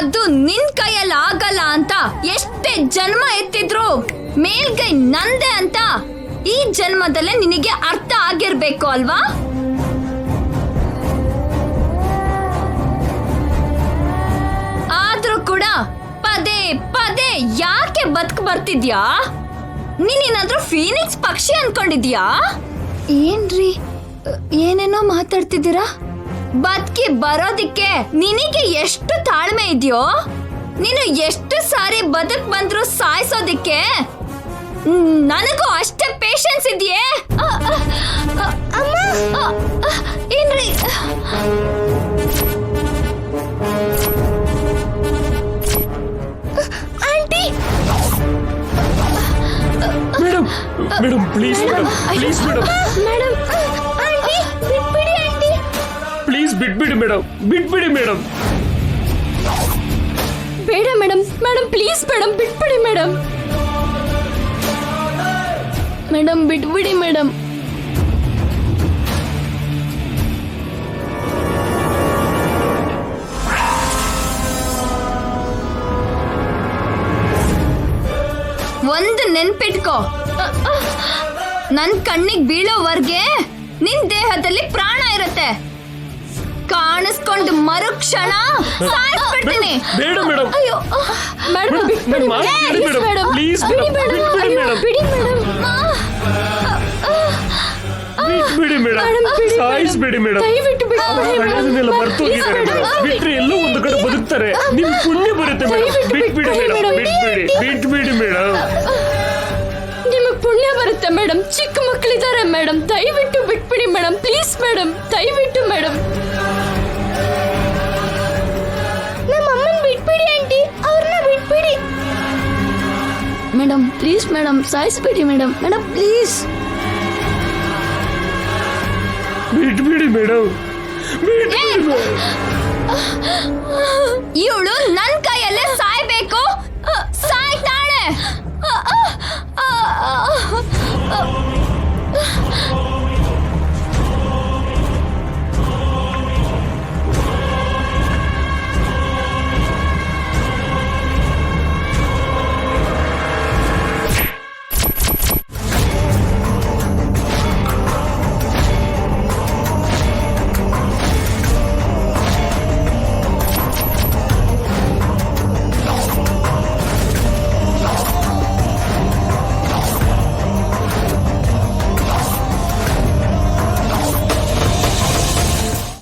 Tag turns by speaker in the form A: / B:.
A: ಅದು ನಿನ್ ಕೈಯಲ್ಲಿ ಆಗಲ್ಲ ಅಂತ ಎಷ್ಟೇ ಜನ್ಮ ಎತ್ತಿದ್ರು ಮೇಲ್ಗೈ ನಂದೆ ಅಂತ ಈ ಜನ್ಮದಲ್ಲೇ ನಿನಗೆ ಅರ್ಥ ಆಗಿರ್ಬೇಕು ಅಲ್ವಾ? ಆದ್ರೂ ಕೂಡ ಪದೇ ಪದೇ ಯಾಕೆ ಬದುಕು ಬರ್ತಿದ್ಯಾ? ನೀನೇನಾದ್ರೂ ಫೀನಿಕ್ಸ್ ಪಕ್ಷಿ ಅನ್ಕೊಂಡಿದ್ಯಾ? ಏನ್ರಿ ಏನೇನೋ ಮಾತಾಡ್ತಿದ್ದೀರಾ? ಬದುಕಿ ಬರೋದಿಕ್ಕೆ ನಿನಗೆ ಎಷ್ಟು ತಾಳ್ಮೆ ಇದೆಯೋ, ನೀನು ಎಷ್ಟು ಸಾರಿ ಬದುಕ್ ಬಂದ್ರು ಸಾಯಿಸೋದಿಕ್ಕೆ ನನಗೂ ಅಷ್ಟೇ ಪೇಷನ್ಸ್ ಇದೆಯೇ? ಏನ್ರಿ aunty,
B: madam madam please madam, please madam,
A: madam aunty ಬಿಟ್ಬಿಡಿ ಆಂಟಿ,
B: ಪ್ಲೀಸ್ ಬಿಟ್ಬಿಡಿ ಮೇಡಮ್, ಬಿಟ್ಬಿಡಿ ಮೇಡಮ್.
A: ಬೇಡ ಮೇಡಮ್, ಮೇಡಮ್ ಪ್ಲೀಸ್ ಮೇಡಮ್ ಬಿಟ್ಬಿಡಿ ಮೇಡಮ್, ಮೇಡಮ್ ಬಿಟ್ಬಿಡಿ ಮೇಡಮ್. ಒಂದು ನೆನ್ಪಿಟ್ಕೋ, ನನ್ ಕಣ್ಣಿಗೆ ಬೀಳೋವರ್ಗೆ ನಿನ್ ದೇಹದಲ್ಲಿ ಪ್ರಾಣ ಇರುತ್ತೆ. ಕಾಣಿಸ್ಕೊಂಡು ಮರುಕ್ಷಣ ಸಾಯಿಸ್ಬಿಡ್ತೀನಿ.
B: ಬೇಡ ಮೇಡಮ್,
A: ಅಯ್ಯೋ ಮೇಡಮ್ ಬಿಟ್ಬಿಡಿ ಮೇಡಮ್,
B: ಪ್ಲೀಸ್
A: ಬಿಡಿ
B: ಮೇಡಮ್,
A: ಮೇಡಮ್,
B: ಬಿಟ್ಬಿಡಿ ಮೇಡಮ್,
A: ಬಿಡಿ ಮೇಡಮ್,
B: ಬಿಟ್ಬಿಡಿ ಮೇಡಮ್, ಸಾಯಿಸ್ಬೇಡಿ ಮೇಡಮ್.
A: ದಯವಿಟ್ಟು ಬಿಟ್ಬಿಡಿ
B: ಹಳೆಯದನ್ನೆಲ್ಲ ಮರ್ತೋಗಿದ್ದಾರೆ ಮೇಡಮ್. ಬಿಟ್ರೆ ಎಲ್ಲೋ ಒಂದು ಕಡೆ ಬದುಕ್ತಾರೆ, ನಿಮ್ ಪುಣ್ಯ ಬರುತ್ತೆ ಮೇಡಮ್. ಬಿಟ್ಬಿಡಿ ಮೇಡಮ್, ಬಿಟ್ಬಿಡಿ, ಬಿಟ್ಬಿಡಿ ಮೇಡಮ್.
A: ನಿಮಗೆ ಪುಣ್ಯ ಬರುತ್ತೆ ಮೇಡಮ್. ಚಿಕ್ಕ ಮಕ್ಕಳಿದ್ದಾರೆ ಮೇಡಮ್, ದಯವಿಟ್ಟು ಬಿಟ್ಬಿಡಿ ಮೇಡಮ್, ಪ್ಲೀಸ್ ಮೇಡಮ್, ದಯವಿಟ್ಟು ಮೇಡಮ್. ನಮ್ಮ ಅಮ್ಮನ್ ಬಿಟ್ಬಿಡಿ ಆಂಟಿ, ಅವ್ರನ್ನ ಬಿಟ್ಬಿಡಿ ಮೇಡಮ್, ಪ್ಲೀಸ್ ಮೇಡಮ್, ಸಾಯಿಸ್ಬೇಡಿ ಮೇಡಮ್, ಮೇಡಮ್ ಪ್ಲೀಸ್.
B: ಬಿಟ್ಬಿಡಿ ಮೇಡಮ್, ಬಿಟ್ಬಿಡಿ ಮೇಡಮ್.
A: ಇವಳು ನನ್ ಕೈಯಲ್ಲೇ ಸಾಯ್ಬೇಕು, ಸಾಯ್ತಾಳೆ.